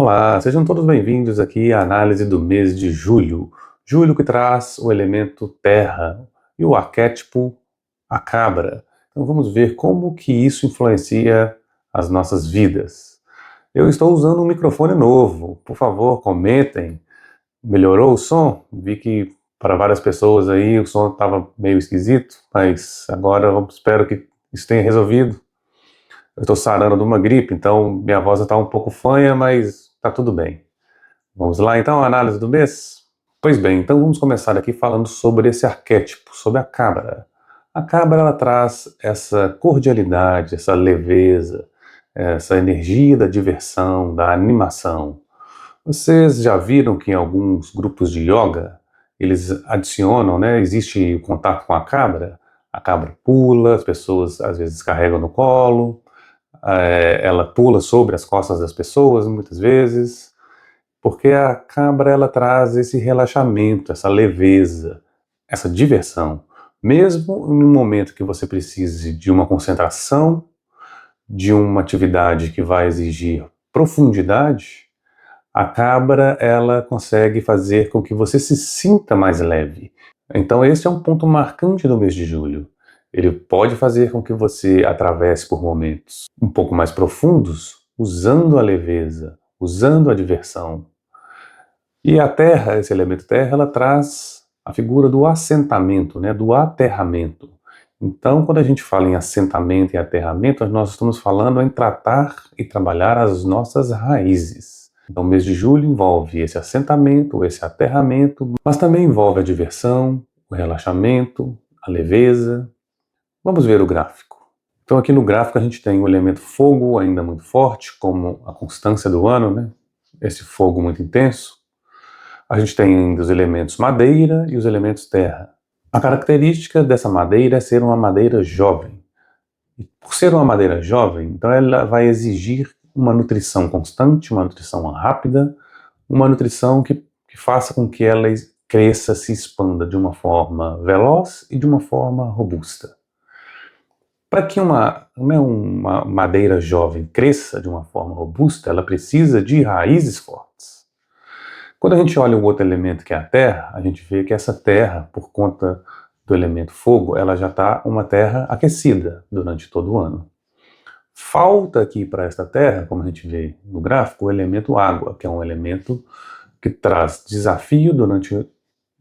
Olá, sejam todos bem-vindos aqui à análise do mês de julho. Julho que traz o elemento terra e o arquétipo a cabra. Então vamos ver como que isso influencia as nossas vidas. Eu estou usando um microfone novo. Por favor, comentem. Melhorou o som? Vi que para várias pessoas aí o som estava meio esquisito, mas agora eu espero que isso tenha resolvido. Eu estou sarando de uma gripe, então minha voz está um pouco fanha, mas está tudo bem. Vamos lá então, a análise do mês? Pois bem, então vamos começar aqui falando sobre esse arquétipo, sobre a cabra. A cabra ela traz essa cordialidade, essa leveza, essa energia da diversão, da animação. Vocês já viram que em alguns grupos de yoga eles adicionam, né? Existe o contato com a cabra pula, as pessoas às vezes carregam no colo, ela pula sobre as costas das pessoas muitas vezes, porque a cabra ela traz esse relaxamento, essa leveza, essa diversão. Mesmo em um momento que você precise de uma concentração, de uma atividade que vai exigir profundidade, a cabra ela consegue fazer com que você se sinta mais leve. Então esse é um ponto marcante do mês de julho. Ele pode fazer com que você atravesse por momentos um pouco mais profundos, usando a leveza, usando a diversão. E a terra, esse elemento terra, ela traz a figura do assentamento, né, do aterramento. Então, quando a gente fala em assentamento e aterramento, nós estamos falando em tratar e trabalhar as nossas raízes. Então, o mês de julho envolve esse assentamento, esse aterramento, mas também envolve a diversão, o relaxamento, a leveza. Vamos ver o gráfico. Então, aqui no gráfico a gente tem o elemento fogo ainda muito forte, como a constância do ano, né? Esse fogo muito intenso. A gente tem ainda os elementos madeira e os elementos terra. A característica dessa madeira é ser uma madeira jovem. E por ser uma madeira jovem, então ela vai exigir uma nutrição constante, uma nutrição rápida, uma nutrição que faça com que ela cresça, se expanda de uma forma veloz e de uma forma robusta. Para que uma madeira jovem cresça de uma forma robusta, ela precisa de raízes fortes. Quando a gente olha o outro elemento que é a terra, a gente vê que essa terra, por conta do elemento fogo, ela já está uma terra aquecida durante todo o ano. Falta aqui para esta terra, como a gente vê no gráfico, o elemento água, que é um elemento que traz desafio durante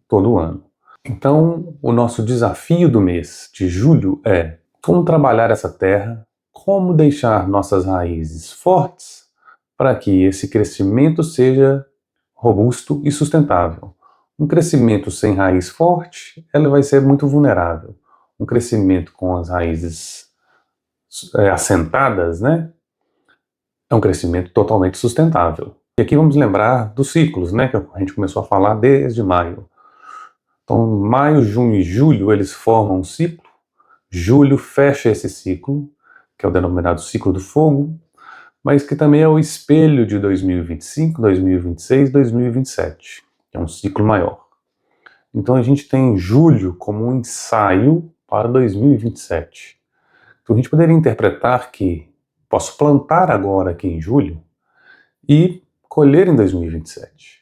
todo o ano. Então, o nosso desafio do mês de julho é como trabalhar essa terra, como deixar nossas raízes fortes para que esse crescimento seja robusto e sustentável. Um crescimento sem raiz forte, ele vai ser muito vulnerável. Um crescimento com as raízes assentadas, né, é um crescimento totalmente sustentável. E aqui vamos lembrar dos ciclos, né, que a gente começou a falar desde maio. Então, maio, junho e julho, eles formam um ciclo. Julho fecha esse ciclo, que é o denominado ciclo do fogo, mas que também é o espelho de 2025, 2026, 2027, que é um ciclo maior. Então a gente tem julho como um ensaio para 2027. Então a gente poderia interpretar que posso plantar agora aqui em julho e colher em 2027.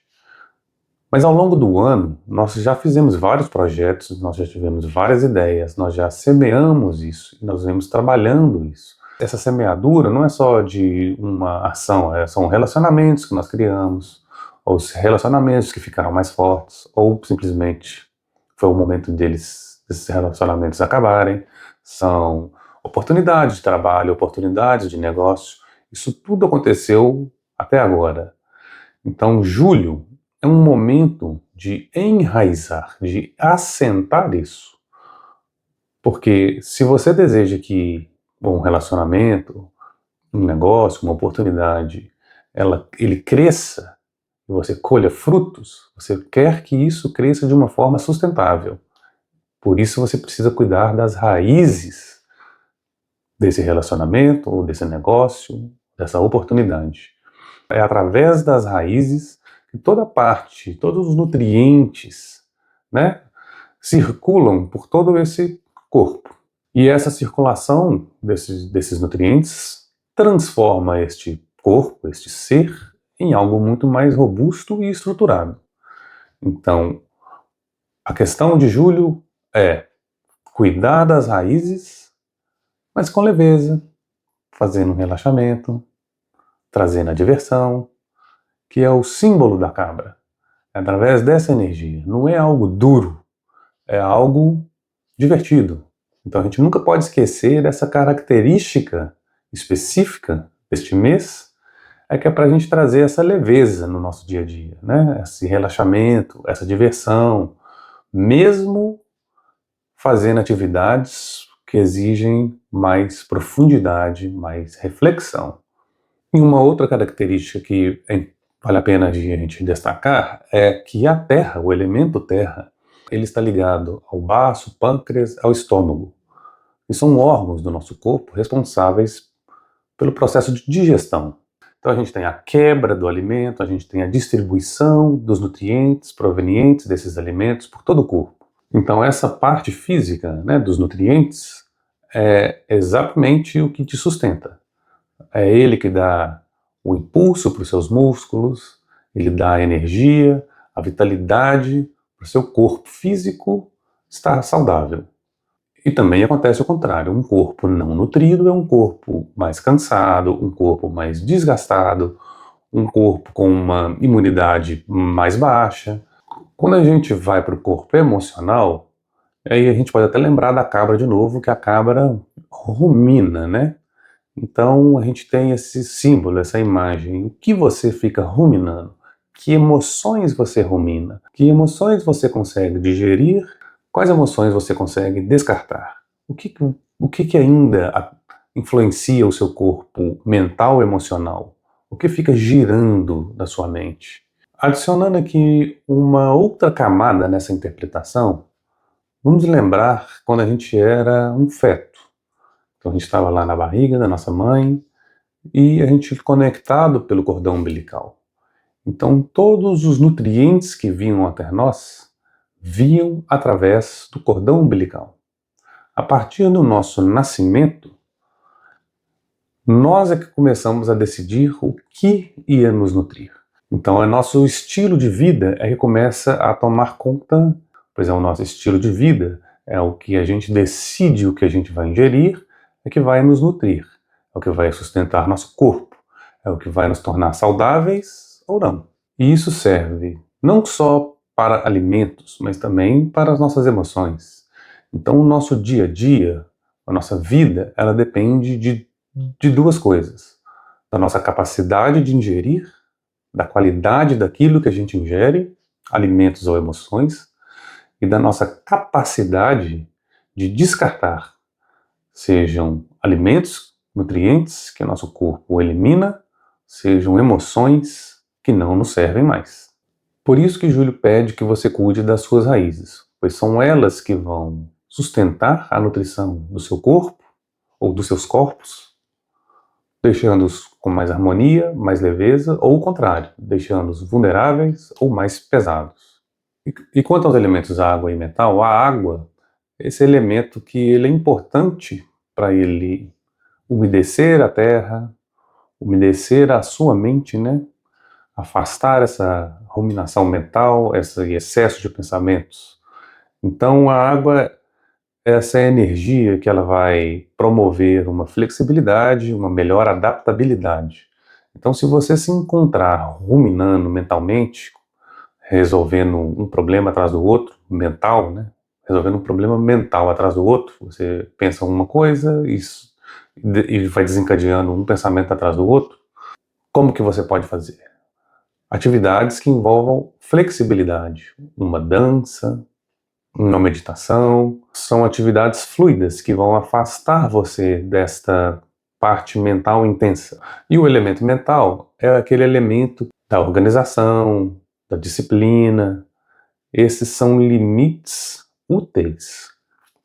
Mas ao longo do ano, nós já fizemos vários projetos, nós já tivemos várias ideias, nós já semeamos isso, nós vemos trabalhando isso. Essa semeadura não é só de uma ação, são relacionamentos que nós criamos, ou relacionamentos que ficaram mais fortes, ou simplesmente foi o momento desses relacionamentos acabarem. São oportunidades de trabalho, oportunidades de negócio, isso tudo aconteceu até agora. Então, julho é um momento de enraizar, de assentar isso. Porque se você deseja que um relacionamento, um negócio, uma oportunidade, ele cresça, e você colha frutos, você quer que isso cresça de uma forma sustentável. Por isso você precisa cuidar das raízes desse relacionamento, ou desse negócio, dessa oportunidade. É através das raízes que toda parte, todos os nutrientes, né, circulam por todo esse corpo. E essa circulação desses nutrientes transforma este corpo, este ser, em algo muito mais robusto e estruturado. Então, a questão de julho é cuidar das raízes, mas com leveza, fazendo um relaxamento, trazendo a diversão, que é o símbolo da cabra. É através dessa energia. Não é algo duro, é algo divertido. Então a gente nunca pode esquecer dessa característica específica deste mês, é que é para a gente trazer essa leveza no nosso dia a dia, né? Esse relaxamento, essa diversão, mesmo fazendo atividades que exigem mais profundidade, mais reflexão. E uma outra característica que vale a pena a gente destacar é que a terra, o elemento terra, ele está ligado ao baço, pâncreas, ao estômago. E são órgãos do nosso corpo responsáveis pelo processo de digestão. Então a gente tem a quebra do alimento, a gente tem a distribuição dos nutrientes provenientes desses alimentos por todo o corpo. Então essa parte física, né, dos nutrientes é exatamente o que te sustenta. É ele que dá o impulso para os seus músculos, ele dá a energia, a vitalidade para o seu corpo físico estar saudável. E também acontece o contrário, um corpo não nutrido é um corpo mais cansado, um corpo mais desgastado, um corpo com uma imunidade mais baixa. Quando a gente vai para o corpo emocional, aí a gente pode até lembrar da cabra de novo, que a cabra rumina, né? Então a gente tem esse símbolo, essa imagem. O que você fica ruminando? Que emoções você rumina? Que emoções você consegue digerir? Quais emoções você consegue descartar? O que ainda influencia o seu corpo mental e emocional? O que fica girando na sua mente? Adicionando aqui uma outra camada nessa interpretação, vamos lembrar quando a gente era um feto. Então a gente estava lá na barriga da nossa mãe e a gente conectado pelo cordão umbilical. Então todos os nutrientes que vinham até nós vinham através do cordão umbilical. A partir do nosso nascimento, nós é que começamos a decidir o que ia nos nutrir. Então é nosso estilo de vida é que começa a tomar conta, pois é o nosso estilo de vida, é o que a gente decide o que a gente vai ingerir, é que vai nos nutrir, é o que vai sustentar nosso corpo, é o que vai nos tornar saudáveis ou não. E isso serve não só para alimentos, mas também para as nossas emoções. Então o nosso dia a dia, a nossa vida, ela depende de duas coisas. Da nossa capacidade de ingerir, da qualidade daquilo que a gente ingere, alimentos ou emoções, e da nossa capacidade de descartar, sejam alimentos, nutrientes que o nosso corpo elimina, sejam emoções que não nos servem mais. Por isso que Júlio pede que você cuide das suas raízes, pois são elas que vão sustentar a nutrição do seu corpo ou dos seus corpos, deixando-os com mais harmonia, mais leveza, ou o contrário, deixando-os vulneráveis ou mais pesados. E quanto aos elementos água e metal, a água, esse elemento que ele é importante para ele umedecer a terra, umedecer a sua mente, né? Afastar essa ruminação mental, esse excesso de pensamentos. Então a água, essa é a energia que ela vai promover uma flexibilidade, uma melhor adaptabilidade. Então se você se encontrar ruminando mentalmente, resolvendo um problema atrás do outro, mental, né? Resolvendo um problema mental atrás do outro, você pensa uma coisa e vai desencadeando um pensamento atrás do outro. Como que você pode fazer? Atividades que envolvam flexibilidade, uma dança, uma meditação, são atividades fluidas que vão afastar você desta parte mental intensa. E o elemento mental é aquele elemento da organização, da disciplina. Esses são limites úteis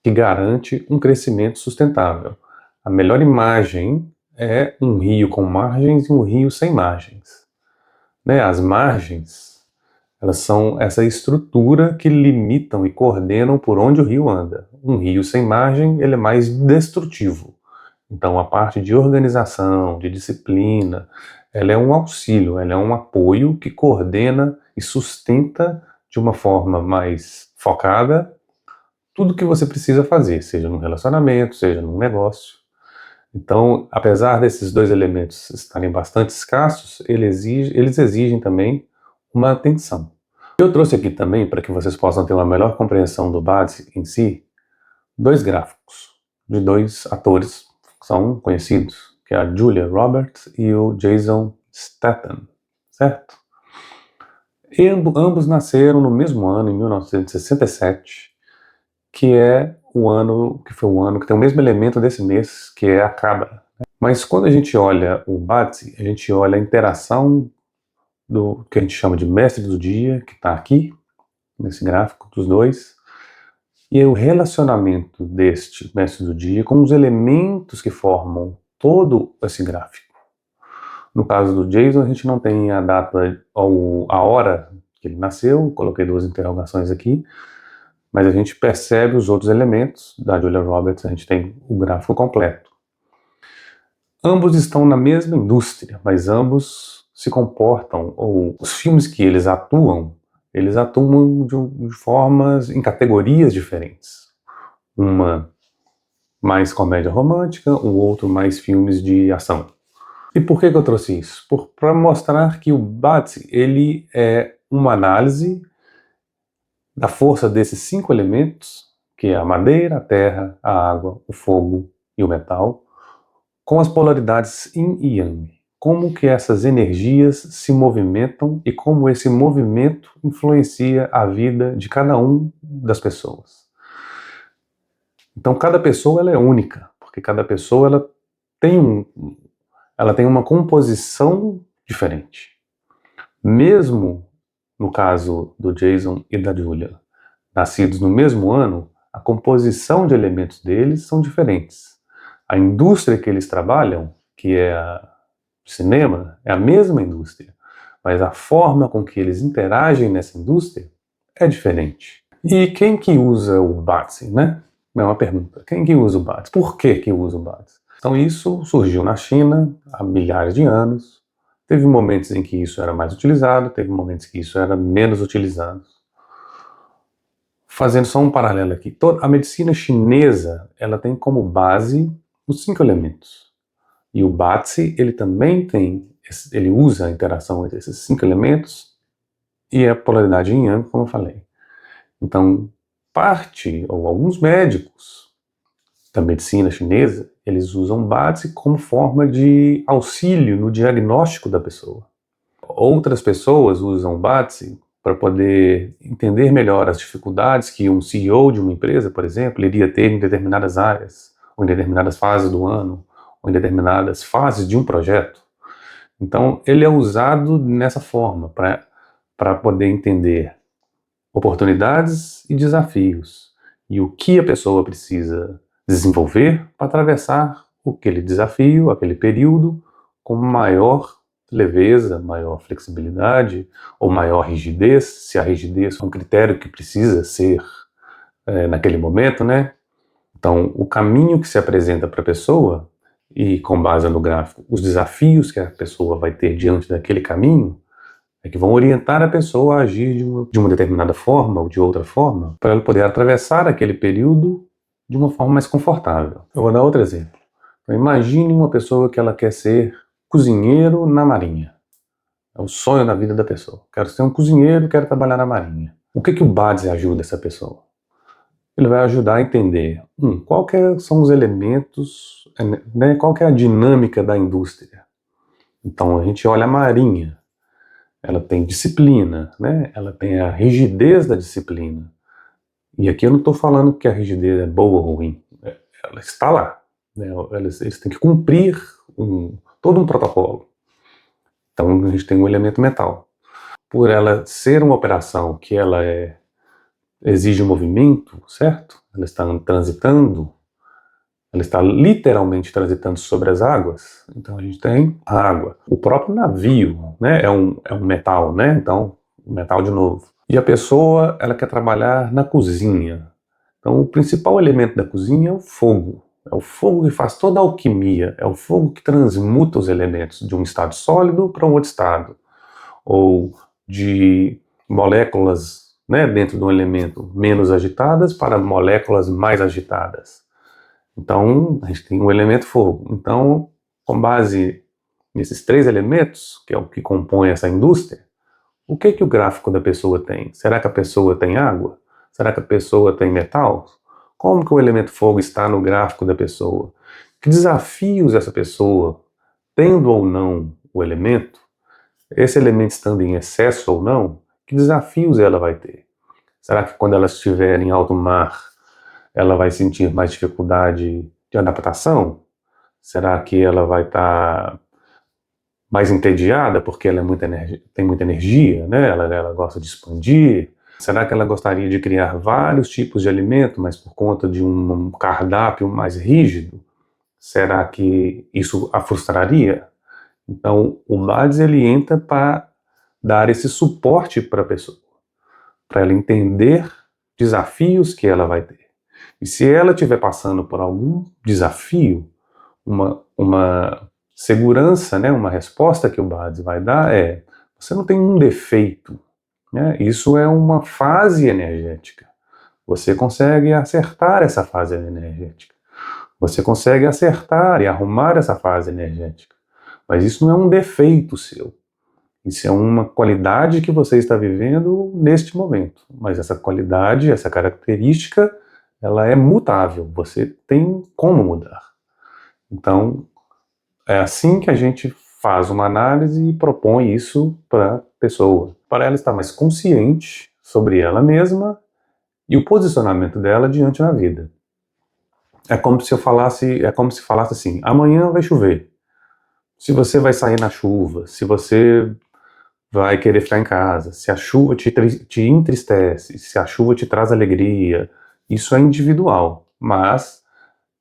que garante um crescimento sustentável. A melhor imagem é um rio com margens e um rio sem margens. Né? As margens, elas são essa estrutura que limitam e coordenam por onde o rio anda. Um rio sem margem, ele é mais destrutivo. Então a parte de organização, de disciplina, Ela é um auxílio, ela é um apoio que coordena e sustenta de uma forma mais focada tudo que você precisa fazer, seja num relacionamento, seja num negócio. Então, apesar desses dois elementos estarem bastante escassos, eles exigem também uma atenção. Eu trouxe aqui também, para que vocês possam ter uma melhor compreensão do BADS em si, dois gráficos de dois atores que são conhecidos, que é a Julia Roberts e o Jason Statham, certo? E ambos nasceram no mesmo ano, em 1967, que foi o ano que tem o mesmo elemento desse mês, que é a cabra. Mas quando a gente olha o BADS, a gente olha a interação do que a gente chama de mestre do dia, que está aqui, nesse gráfico dos dois, e o relacionamento deste mestre do dia com os elementos que formam todo esse gráfico. No caso do Jason, a gente não tem a data ou a hora que ele nasceu, coloquei duas interrogações aqui, mas a gente percebe os outros elementos. Da Julia Roberts, a gente tem o gráfico completo. Ambos estão na mesma indústria, mas ambos se comportam, ou os filmes que eles atuam de formas, em categorias diferentes. Uma mais comédia romântica, o outro mais filmes de ação. E por que eu trouxe isso? Para mostrar que o BADS, ele é uma análise da força desses 5 elementos, que é a madeira, a terra, a água, o fogo e o metal, com as polaridades Yin e Yang. Como que essas energias se movimentam e como esse movimento influencia a vida de cada um das pessoas. Então cada pessoa ela é única, porque cada pessoa ela tem uma composição diferente. Mesmo no caso do Jason e da Julia, nascidos no mesmo ano, a composição de elementos deles são diferentes. A indústria que eles trabalham, que é o cinema, é a mesma indústria, mas a forma com que eles interagem nessa indústria é diferente. E quem que usa o BADS, né? É uma pergunta. Quem que usa o BADS? Por que usa o BADS? Então isso surgiu na China há milhares de anos. Teve momentos em que isso era mais utilizado, teve momentos que isso era menos utilizado. Fazendo só um paralelo aqui, a medicina chinesa ela tem como base os 5 elementos. E o BADS, ele também ele usa a interação entre esses 5 elementos e a polaridade Yin Yang, como eu falei. Então, ou alguns médicos da medicina chinesa, eles usam BADS como forma de auxílio no diagnóstico da pessoa. Outras pessoas usam BADS para poder entender melhor as dificuldades que um CEO de uma empresa, por exemplo, iria ter em determinadas áreas, ou em determinadas fases do ano, ou em determinadas fases de um projeto. Então, ele é usado nessa forma, para poder entender oportunidades e desafios, e o que a pessoa precisa desenvolver para atravessar aquele desafio, aquele período, com maior leveza, maior flexibilidade, ou maior rigidez, se a rigidez é um critério que precisa ser naquele momento, né? Então, o caminho que se apresenta para a pessoa, e com base no gráfico, os desafios que a pessoa vai ter diante daquele caminho, é que vão orientar a pessoa a agir de uma determinada forma ou de outra forma, para ela poder atravessar aquele período de uma forma mais confortável. Eu vou dar outro exemplo. Então, imagine uma pessoa que ela quer ser cozinheiro na marinha. É o sonho da vida da pessoa. Quero ser um cozinheiro, quero trabalhar na marinha. O que o BADS ajuda essa pessoa? Ele vai ajudar a entender, são os elementos, né, qual que é a dinâmica da indústria. Então a gente olha a marinha, ela tem disciplina, né, ela tem a rigidez da disciplina. E aqui eu não estou falando que a rigidez é boa ou ruim, ela está lá. Né, eles têm que cumprir todo um protocolo. Então a gente tem um elemento metal. Por ela ser uma operação que ela exige movimento, certo? Ela está transitando, ela está literalmente transitando sobre as águas. Então a gente tem a água. O próprio navio, né, é um metal, né? Então, metal de novo. E a pessoa, ela quer trabalhar na cozinha. Então o principal elemento da cozinha é o fogo. É o fogo que faz toda a alquimia, é o fogo que transmuta os elementos de um estado sólido para um outro estado, ou de moléculas, né, dentro de um elemento menos agitadas para moléculas mais agitadas. Então, a gente tem o elemento fogo. Então, com base nesses 3 elementos, que é o que compõe essa indústria, o que o gráfico da pessoa tem? Será que a pessoa tem água? Será que a pessoa tem metal? Como que o elemento fogo está no gráfico da pessoa? Que desafios essa pessoa, tendo ou não o elemento, esse elemento estando em excesso ou não, que desafios ela vai ter? Será que quando ela estiver em alto mar, ela vai sentir mais dificuldade de adaptação? Será que ela vai estar mais entediada porque ela tem muita energia, né? Ela gosta de expandir? Será que ela gostaria de criar vários tipos de alimento, mas por conta de um cardápio mais rígido? Será que isso a frustraria? Então, o BADS ele entra para dar esse suporte para a pessoa, para ela entender desafios que ela vai ter. E se ela estiver passando por algum desafio, uma segurança, né, uma resposta que o BADS vai dar é: você não tem um defeito, né? Isso é uma fase energética. Você consegue acertar essa fase energética. Você consegue acertar e arrumar essa fase energética. Mas isso não é um defeito seu. Isso é uma qualidade que você está vivendo neste momento. Mas essa qualidade, essa característica, ela é mutável. Você tem como mudar. Então, é assim que a gente faz uma análise e propõe isso para a pessoa, para ela estar mais consciente sobre ela mesma e o posicionamento dela diante da vida. É como se falasse assim: amanhã vai chover. Se você vai sair na chuva, se você vai querer ficar em casa, se a chuva te entristece, se a chuva te traz alegria, isso é individual, mas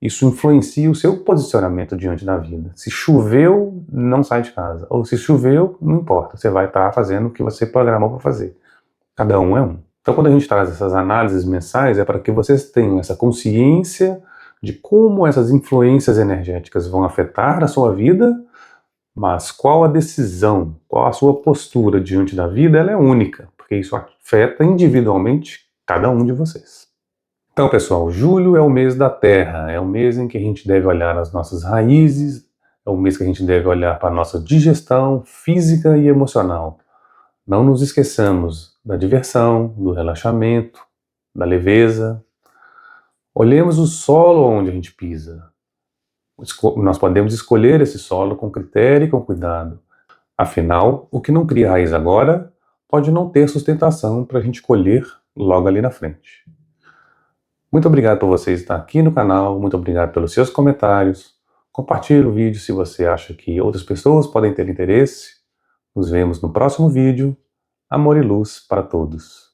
isso influencia o seu posicionamento diante da vida. Se choveu, não sai de casa. Ou se choveu, não importa, você vai estar fazendo o que você programou para fazer. Cada um é um. Então, quando a gente traz essas análises mensais, é para que vocês tenham essa consciência de como essas influências energéticas vão afetar a sua vida, mas qual a decisão, qual a sua postura diante da vida, ela é única, porque isso afeta individualmente cada um de vocês. Então, pessoal, julho é o mês da Terra, é o mês em que a gente deve olhar as nossas raízes, é o mês que a gente deve olhar para a nossa digestão física e emocional. Não nos esqueçamos da diversão, do relaxamento, da leveza. Olhemos o solo onde a gente pisa. Nós podemos escolher esse solo com critério e com cuidado. Afinal, o que não cria raiz agora pode não ter sustentação para a gente colher logo ali na frente. Muito obrigado por você estar aqui no canal, muito obrigado pelos seus comentários. Compartilhe o vídeo se você acha que outras pessoas podem ter interesse. Nos vemos no próximo vídeo. Amor e luz para todos.